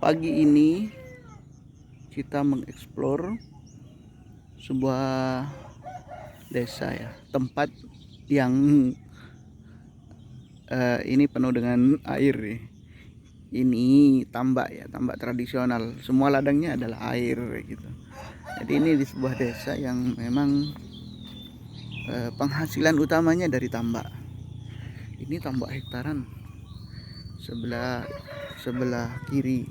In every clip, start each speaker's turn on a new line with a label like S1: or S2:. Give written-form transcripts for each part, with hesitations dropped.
S1: Pagi ini kita mengeksplor sebuah desa ya, tempat yang ini penuh dengan air nih. Ini tambak ya, tambak tradisional. Semua ladangnya adalah air gitu. Jadi ini di sebuah desa yang memang penghasilan utamanya dari tambak. Ini tambak hektaran. Sebelah kiri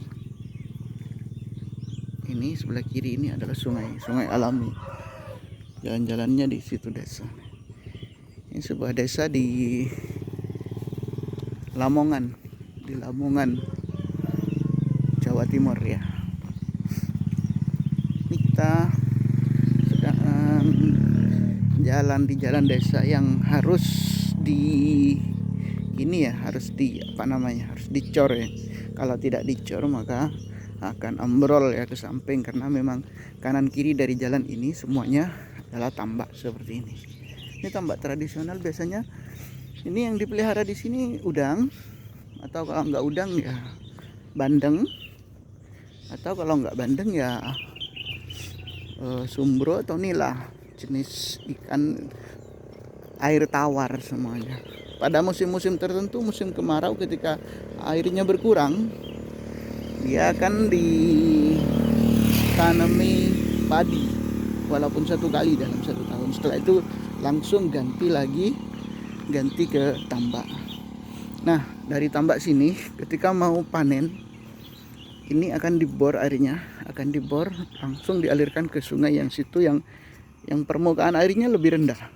S1: ini adalah sungai alami. Jalan-jalannya di situ desa. Ini sebuah desa di Lamongan, Jawa Timur ya. Ini kita sedang jalan di jalan desa yang harus harus dicor ya. Kalau tidak dicor maka akan ambrol ya ke samping, karena memang kanan kiri dari jalan ini semuanya adalah tambak seperti ini. Ini tambak tradisional, biasanya ini yang dipelihara di sini udang, atau kalau nggak udang ya bandeng, atau kalau nggak bandeng ya sumbro atau nila, jenis ikan air tawar semuanya. Pada musim-musim tertentu, musim kemarau, ketika airnya berkurang, dia akan ditanami padi walaupun satu kali dalam 1 tahun. Setelah itu langsung ganti ke tambak. Nah, dari tambak sini ketika mau panen, ini akan dibor airnya, langsung dialirkan ke sungai yang situ yang permukaan airnya lebih rendah.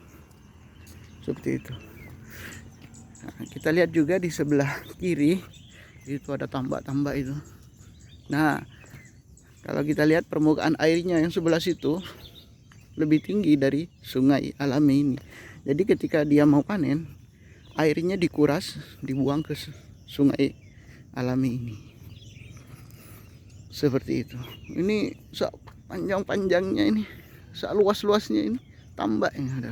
S1: Seperti itu. Nah, kita lihat juga di sebelah kiri itu ada tambak-tambak itu. Nah, kalau kita lihat permukaan airnya yang sebelah situ lebih tinggi dari sungai alami ini. Jadi ketika dia mau panen, airnya dikuras, dibuang ke sungai alami ini. Seperti itu. Ini panjang-panjangnya ini, luas-luasnya ini tambak yang ada.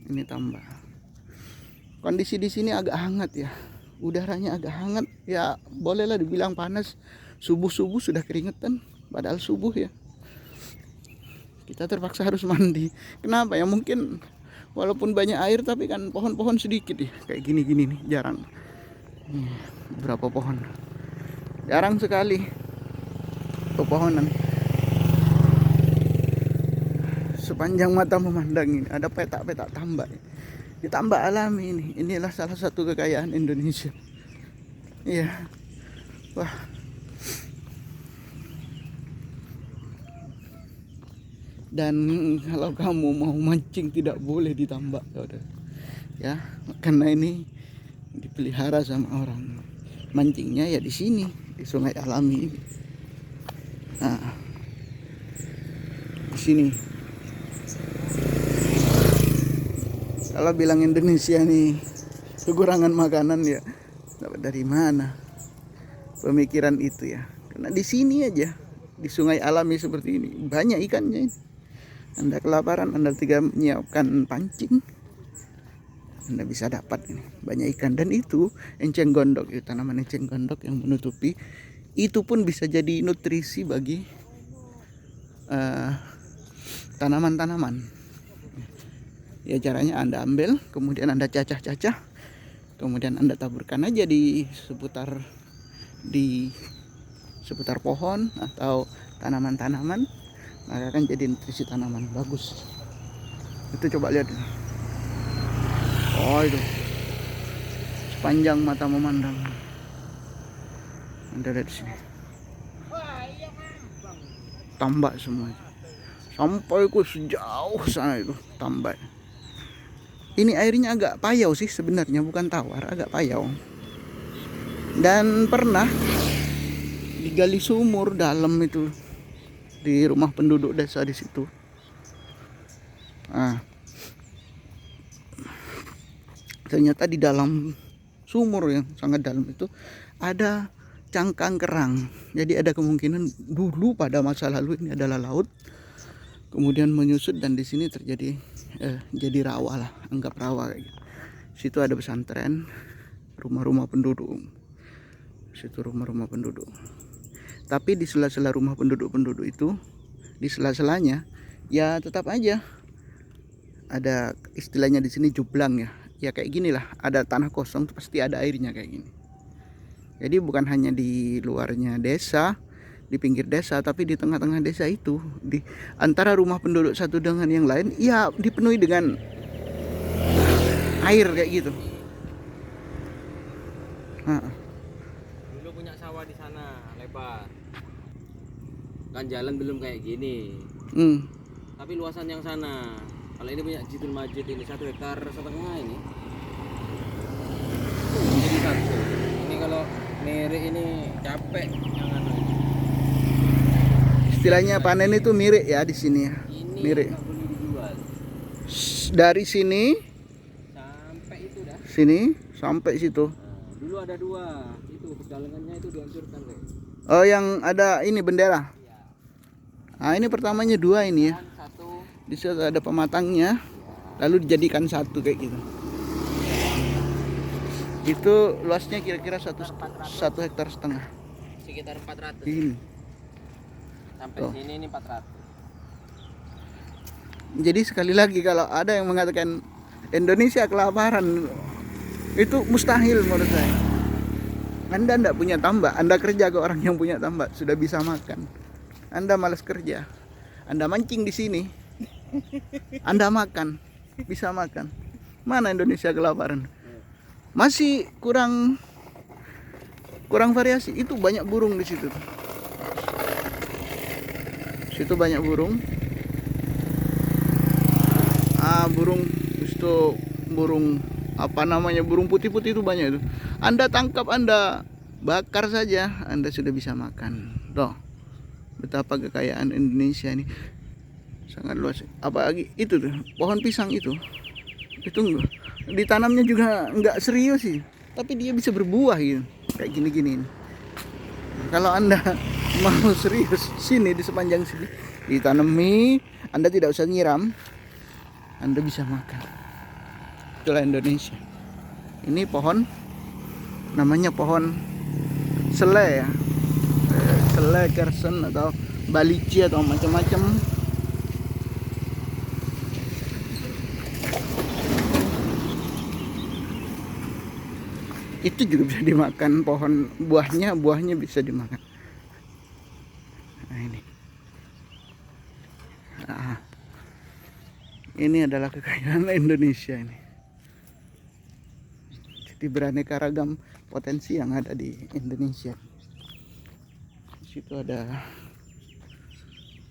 S1: Ini tambak. Kondisi di sini agak hangat ya. Udaranya agak hangat ya, bolehlah dibilang panas. Subuh-subuh sudah keringetan, padahal subuh ya. Kita terpaksa harus mandi. Kenapa ya? Mungkin walaupun banyak air tapi kan pohon-pohon sedikit ya. Kayak gini-gini nih, jarang. Berapa pohon? Jarang sekali pepohonan. Sepanjang mata memandang ini ada petak-petak tambak. Di tambak alami ini, inilah salah satu kekayaan Indonesia. Iya. Wah. Dan kalau kamu mau mancing tidak boleh ditambak, ya, karena ini dipelihara sama orang. Mancingnya ya di sini, di sungai alami ini. Nah, di sini. Kalau bilang Indonesia nih kekurangan makanan, ya dapat dari mana pemikiran itu ya? Karena di sini aja, di sungai alami seperti ini banyak ikannya ini. Anda kelaparan, Anda tinggal menyiapkan pancing, Anda bisa dapat ini banyak ikan. Dan itu enceng gondok, itu tanaman enceng gondok yang menutupi itu pun bisa jadi nutrisi bagi tanaman-tanaman. Ya, caranya Anda ambil, kemudian Anda cacah-cacah, kemudian Anda taburkan aja di seputar pohon atau tanaman-tanaman, maka akan jadi nutrisi tanaman bagus. Itu coba lihat. Oh, itu sepanjang mata memandang. Anda lihat di sini. Tambak semua. Sampai ke sejauh sana itu tambak. Ini airnya agak payau sih sebenarnya, bukan tawar, agak payau. Dan pernah digali sumur dalam itu di rumah penduduk desa di situ. Nah, ternyata di dalam sumur yang sangat dalam itu ada cangkang kerang. Jadi ada kemungkinan dulu pada masa lalu ini adalah laut, kemudian menyusut dan di sini terjadi jadi rawa lah, anggap rawa kayak gitu. Situ ada pesantren, rumah-rumah penduduk Situ rumah-rumah penduduk. Tapi di sela-sela rumah penduduk-penduduk itu, di sela-selanya ya tetap aja ada istilahnya di sini jublang ya. Ya kayak ginilah, ada tanah kosong pasti ada airnya kayak gini. Jadi bukan hanya di luarnya desa, di pinggir desa, tapi di tengah-tengah desa itu, di antara rumah penduduk satu dengan yang lain, ya dipenuhi dengan air kayak gitu.
S2: Dulu punya sawah di sana lebar. Kan jalan belum kayak gini. Tapi luasan yang sana. Kalau ini punya Jidul Majid ini 1,5 hektar ini. Jadi satu. Ini kalau mirip ini capek yang anu ini.
S1: Istilahnya panen itu mirip ya di sini ya.
S2: Ini
S1: Mirip.
S2: nggak boleh dijual.
S1: Dari sini
S2: Sampai itu dah.
S1: sini sampai situ.
S2: Nah, dulu ada 2. Itu pedalangannya itu dihancurkan kayak.
S1: Oh, yang ada ini bendera.
S2: Iya.
S1: Nah, ini pertamanya 2 ini ya.
S2: Satu.
S1: Di situ ada pematangnya, lalu dijadikan satu kayak gitu. Itu luasnya kira-kira 1 hektar setengah.
S2: Sekitar 400.
S1: Ini.
S2: Sampai
S1: Oh.
S2: sini ini 400.
S1: Jadi sekali lagi kalau ada yang mengatakan Indonesia kelaparan, itu mustahil menurut saya. Anda tidak punya tambak, Anda kerja ke orang yang punya tambak, sudah bisa makan. Anda malas kerja, Anda mancing di sini, Anda makan, bisa makan. Mana Indonesia kelaparan? Masih kurang variasi. Itu banyak burung di situ. Situ banyak burung. Burung itu burung apa namanya, burung putih-putih itu banyak itu. Anda tangkap, Anda bakar saja, Anda sudah bisa makan. Tuh, betapa kekayaan Indonesia ini sangat luas. Apalagi itu tuh pohon pisang itu enggak, ditanamnya juga enggak serius sih, tapi dia bisa berbuah gitu kayak gini-gini. Kalau Anda mau serius, sini di sepanjang sini ditanami, Anda tidak usah nyiram, Anda bisa makan. Itulah Indonesia. Ini pohon namanya pohon sele ya, sele, kersen atau balici atau macam-macam. Itu juga bisa dimakan, pohon buahnya bisa dimakan. Nah, ini adalah kekayaan Indonesia ini. Jadi beraneka ragam potensi yang ada di Indonesia. Di situ ada,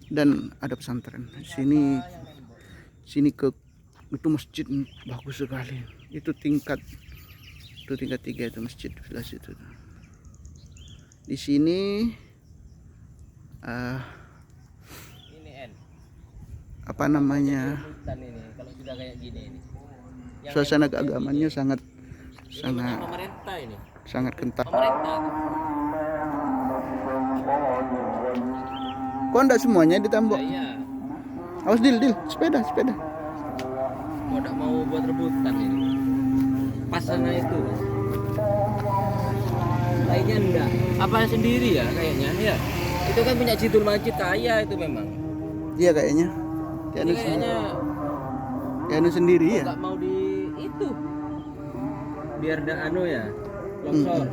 S1: dan ada pesantren. Sini ke itu masjid bagus sekali. Itu tingkat 3 itu masjid di sebelah situ. Di sini
S2: Ini
S1: apa namanya,
S2: ini kalau sudah kayak gini ini.
S1: suasana keagamannya sangat
S2: Pemerintah ini.
S1: sangat kental.
S2: Pemerintah.
S1: Kok enggak semuanya ditambah?
S2: Iya.
S1: Awas Dil, sepeda.
S2: Kok enggak mau buat rebutan ini. Pas sana itu. Lainnya enggak. Apa sendiri ya kayaknya? Ya. Itu kan punya Jidul Majid, kaya itu memang.
S1: Iya kayaknya.
S2: Ini kayaknya
S1: Anu sendiri ya.
S2: enggak mau di itu. Biar enggak anu ya. Longsor.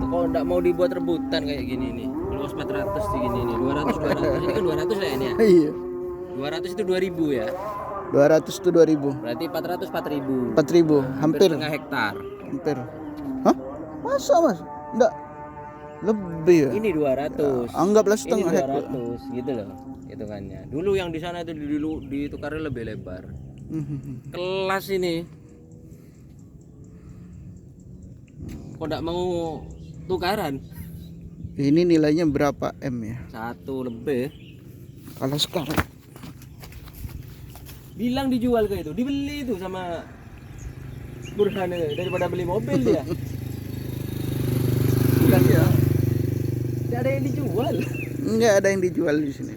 S2: Kok enggak mau dibuat rebutan kayak gini nih. Luas 400 di gini nih. 200. Ini kan 200 ya ini ya.
S1: Iya.
S2: 200 itu 2000 ya.
S1: 200 itu 2000.
S2: Berarti 400 4000.
S1: 4000, hampir.
S2: Setengah hektar.
S1: Hampir. Hah? Masa, Mas? Enggak. Lebih ya?
S2: Ini 200.
S1: Anggaplah
S2: Ini
S1: setengah hektar.
S2: 200 gitu loh hitungannya. Dulu yang di sana itu ditukarnya lebih lebar. Kelas ini. Kok enggak mau tukaran?
S1: Ini nilainya berapa M ya?
S2: 1 lebih.
S1: Kalau sekarang
S2: Bilang dijual ke itu, dibeli itu sama Burhan itu, daripada beli mobil dia. Bukan ya? Tidak ada yang dijual.
S1: enggak ada yang dijual di sini.